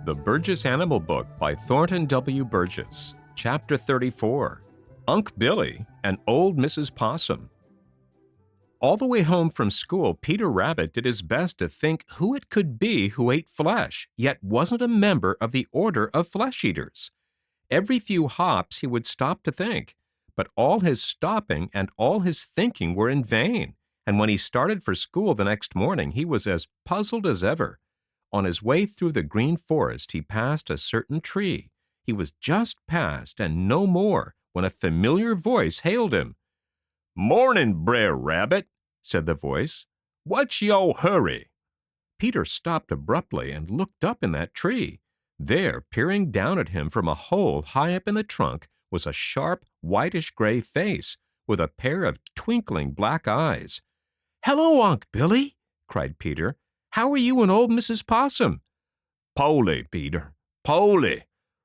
The Burgess Animal Book by Thornton W. Burgess. Chapter 34. Unc' Billy and Old Mrs. Possum. All the way home from school, Peter Rabbit did his best to think who it could be who ate flesh, yet wasn't a member of the order of flesh-eaters. Every few hops he would stop to think, but all his stopping and all his thinking were in vain, and when he started for school the next morning, he was as puzzled as ever. On his way through the green forest, he passed a certain tree. He was just past and no more when a familiar voice hailed him. "Mornin', Brer Rabbit," said the voice. "What's yo' hurry?" Peter stopped abruptly and looked up in that tree. There, peering down at him from a hole high up in the trunk, was a sharp, whitish-gray face with a pair of twinkling black eyes. "Hello, Unc' Billy!" cried Peter. "How are you and old Mrs. Possum?" "Po'ly, Peter, po'ly.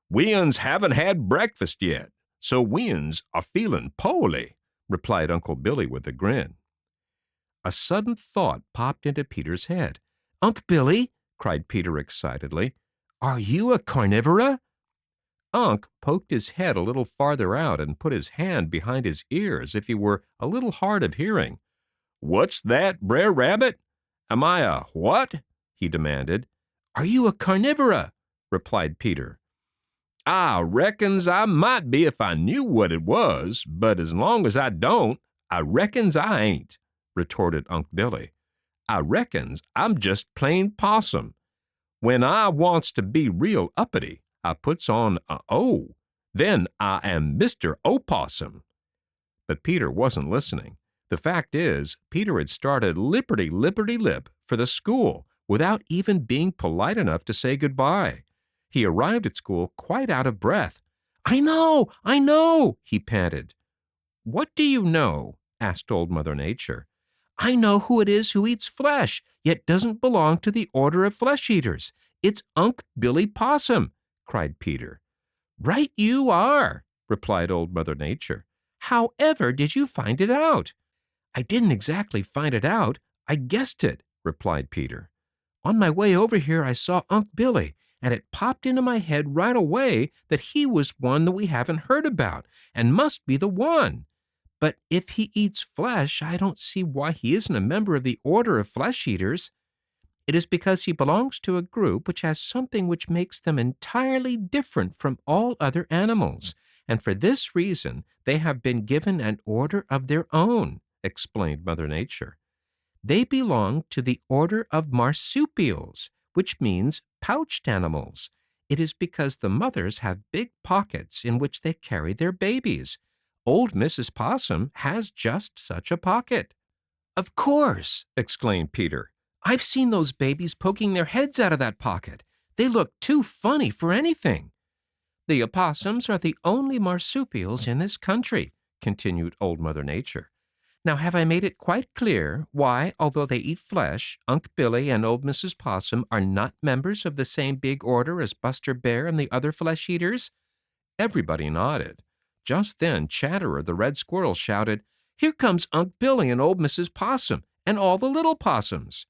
We-uns haven't had breakfast yet, so we-uns are feeling po'ly," replied Uncle Billy with a grin. A sudden thought popped into Peter's head. "Unc' Billy," cried Peter excitedly, "are you a carnivora?" Unc poked his head a little farther out and put his hand behind his ear as if he were a little hard of hearing. "What's that, Brer Rabbit? Am I a what?" he demanded. "Are you a carnivora?" replied Peter. "I reckons I might be if I knew what it was, but as long as I don't, I reckons I ain't," retorted Unc' Billy. "I reckons I'm just plain Possum. When I wants to be real uppity, I puts on a O. Then I am Mr. Opossum." But Peter wasn't listening. The fact is, Peter had started lipperty-lipperty-lip for the school without even being polite enough to say goodbye. He arrived at school quite out of breath. I know, he panted. "What do you know?" asked Old Mother Nature. "I know who it is who eats flesh, yet doesn't belong to the order of flesh-eaters. It's Unc' Billy Possum," cried Peter. "Right you are," replied Old Mother Nature. "However did you find it out?" "I didn't exactly find it out. I guessed it," replied Peter. "On my way over here I saw Unc' Billy, and it popped into my head right away that he was one that we haven't heard about, and must be the one. But if he eats flesh, I don't see why he isn't a member of the order of flesh-eaters. It is because he belongs to a group which has something which makes them entirely different from all other animals, and for this reason they have been given an order of their own," explained Mother Nature. "They belong to the order of marsupials, which means pouched animals. It is because the mothers have big pockets in which they carry their babies. Old Mrs. Possum has just such a pocket." "Of course," exclaimed Peter. "I've seen those babies poking their heads out of that pocket. They look too funny for anything." "The opossums are the only marsupials in this country," continued Old Mother Nature. "Now have I made it quite clear why, although they eat flesh, Unc' Billy and old Mrs. Possum are not members of the same big order as Buster Bear and the other flesh-eaters?" Everybody nodded. Just then Chatterer the Red Squirrel shouted, "Here comes Unc' Billy and old Mrs. Possum and all the little possums."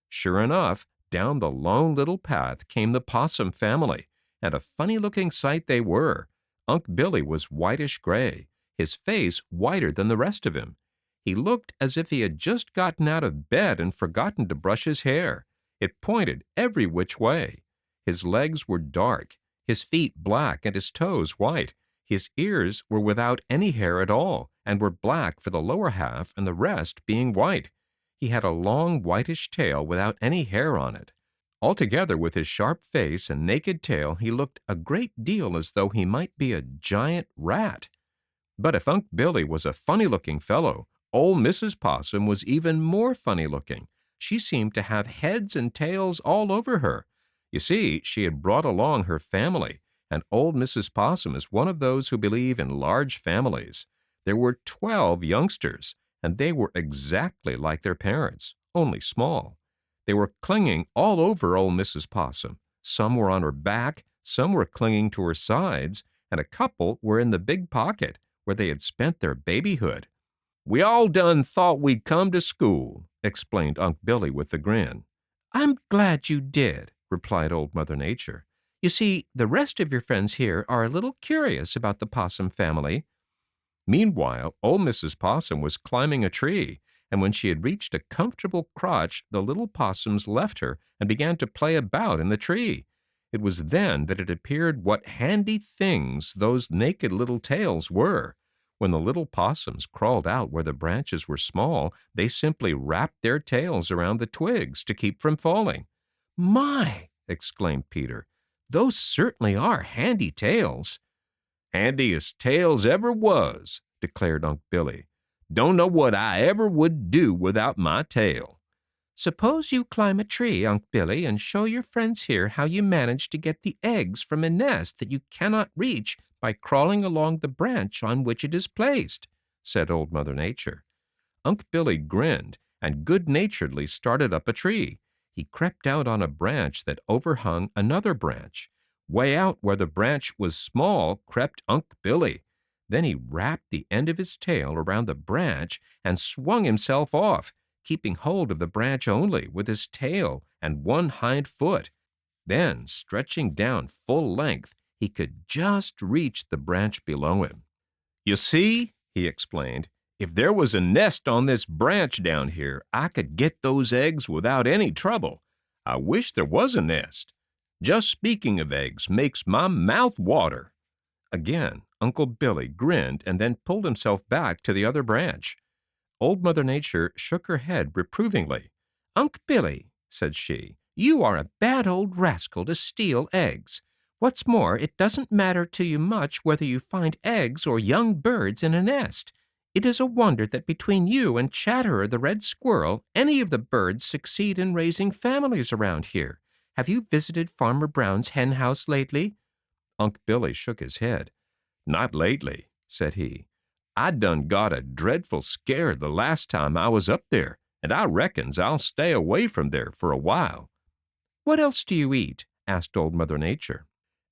Sure enough, down the lone little path came the Possum family, and a funny-looking sight they were. Unc' Billy was whitish-gray, his face whiter than the rest of him. He looked as if he had just gotten out of bed and forgotten to brush his hair. It pointed every which way. His legs were dark, his feet black, and his toes white. His ears were without any hair at all, and were black for the lower half and the rest being white. He had a long whitish tail without any hair on it. Altogether, with his sharp face and naked tail, he looked a great deal as though he might be a giant rat. But if Unc' Billy was a funny-looking fellow, old Mrs. Possum was even more funny-looking. She seemed to have heads and tails all over her. You see, she had brought along her family, and old Mrs. Possum is one of those who believe in large families. There were 12 youngsters, and they were exactly like their parents, only small. They were clinging all over old Mrs. Possum. Some were on her back, some were clinging to her sides, and a couple were in the big pocket where they had spent their babyhood. "We all done thought we'd come to school," explained Unc' Billy with a grin. "I'm glad you did," replied Old Mother Nature. You see, the rest of your friends here are a little curious about the possum family." Meanwhile, old Mrs. Possum was climbing a tree, and when she had reached a comfortable crotch, the little possums left her and began to play about in the tree. It was then that it appeared what handy things those naked little tails were. When the little possums crawled out where the branches were small, they simply wrapped their tails around the twigs to keep from falling. "My!" exclaimed Peter. "Those certainly are handy tails." "Handiest tails ever was," declared Unc' Billy. "Don't know what I ever would do without my tail." "Suppose you climb a tree, Unc' Billy, and show your friends here how you manage to get the eggs from a nest that you cannot reach by crawling along the branch on which it is placed," said Old Mother Nature. Unc' Billy grinned and good-naturedly started up a tree. He crept out on a branch that overhung another branch. Way out where the branch was small crept Unc' Billy. Then he wrapped the end of his tail around the branch and swung himself off, keeping hold of the branch only with his tail and one hind foot. Then, stretching down full length, he could just reach the branch below him. "You see," he explained, "if there was a nest on this branch down here, I could get those eggs without any trouble. I wish there was a nest. Just speaking of eggs makes my mouth water." Again, Uncle Billy grinned and then pulled himself back to the other branch. Old Mother Nature shook her head reprovingly. "Unc' Billy," said she, "you are a bad old rascal to steal eggs. What's more, it doesn't matter to you much whether you find eggs or young birds in a nest. It is a wonder that between you and Chatterer the Red Squirrel, any of the birds succeed in raising families around here. Have you visited Farmer Brown's hen house lately?" Unc' Billy shook his head. "Not lately," said he. "I done got a dreadful scare the last time I was up there, and I reckons I'll stay away from there for a while." "What else do you eat?" asked Old Mother Nature.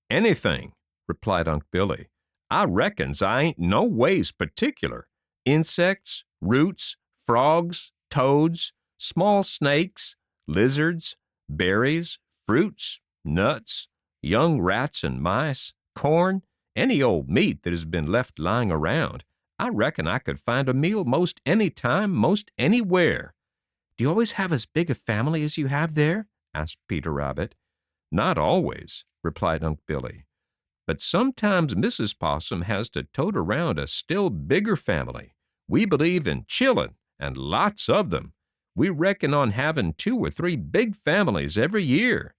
"Anything," replied Unc' Billy. "I reckons I ain't no ways particular. Insects, roots, frogs, toads, small snakes, lizards, berries, fruits, nuts, young rats and mice, corn, any old meat that has been left lying around. I reckon I could find a meal most any time, most anywhere." "Do you always have as big a family as you have there?" asked Peter Rabbit. "Not always," replied Unc' Billy. "But sometimes Mrs. Possum has to tote around a still bigger family. We believe in chillin', and lots of them. We reckon on having 2 or 3 big families every year."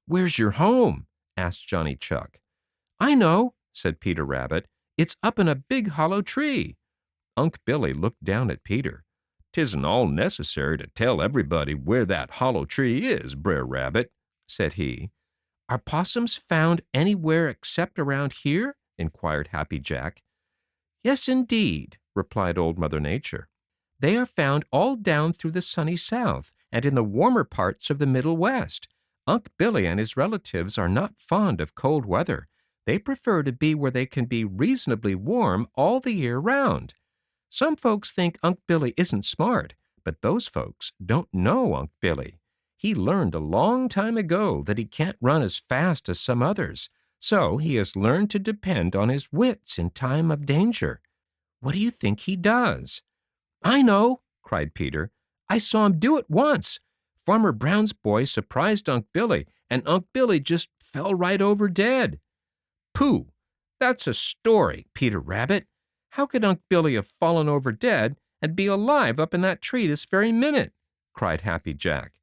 "Where's your home?" asked Johnny Chuck. "I know," said Peter Rabbit. "It's up in a big hollow tree." Unc' Billy looked down at Peter. "'Tisn't all necessary to tell everybody where that hollow tree is, Brer Rabbit," said he. "Are possums found anywhere except around here?" inquired Happy Jack. "Yes, indeed," replied Old Mother Nature. "They are found all down through the sunny South and in the warmer parts of the Middle West. Unc' Billy and his relatives are not fond of cold weather. They prefer to be where they can be reasonably warm all the year round. Some folks think Unc' Billy isn't smart, but those folks don't know Unc' Billy. He learned a long time ago that he can't run as fast as some others, so he has learned to depend on his wits in time of danger. What do you think he does?" "I know," cried Peter. "I saw him do it once. Farmer Brown's boy surprised Unc' Billy, and Unc' Billy just fell right over dead." "Pooh! That's a story, Peter Rabbit. How could Unc' Billy have fallen over dead and be alive up in that tree this very minute?" cried Happy Jack.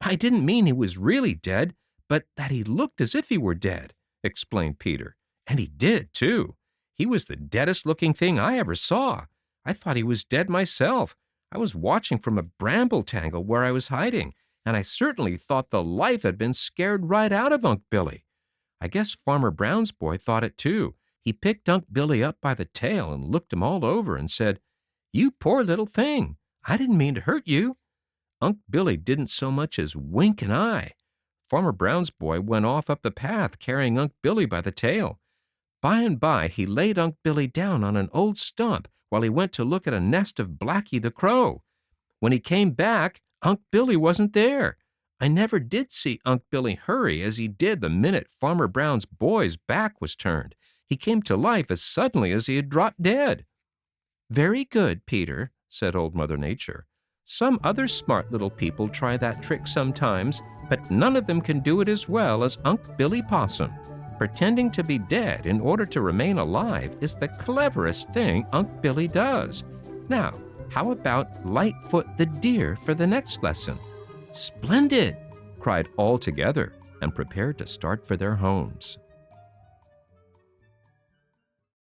"I didn't mean he was really dead, but that he looked as if he were dead," explained Peter. "And he did, too. He was the deadest-looking thing I ever saw. I thought he was dead myself. I was watching from a bramble tangle where I was hiding, and I certainly thought the life had been scared right out of Unc' Billy. I guess Farmer Brown's boy thought it, too. He picked Unc' Billy up by the tail and looked him all over and said, 'You poor little thing, I didn't mean to hurt you.' Unc' Billy didn't so much as wink an eye. Farmer Brown's boy went off up the path carrying Unc' Billy by the tail. By and by he laid Unc' Billy down on an old stump while he went to look at a nest of Blacky the Crow. When he came back, Unc' Billy wasn't there. I never did see Unc' Billy hurry as he did the minute Farmer Brown's boy's back was turned. He came to life as suddenly as he had dropped dead. Very good, Peter, said Old Mother Nature. Some other smart little people try that trick sometimes, but none of them can do it as well as Unc' Billy Possum. Pretending to be dead in order to remain alive is the cleverest thing Unc' Billy does. Now, how about Lightfoot the Deer for the next lesson? Splendid! Cried all together and prepared to start for their homes.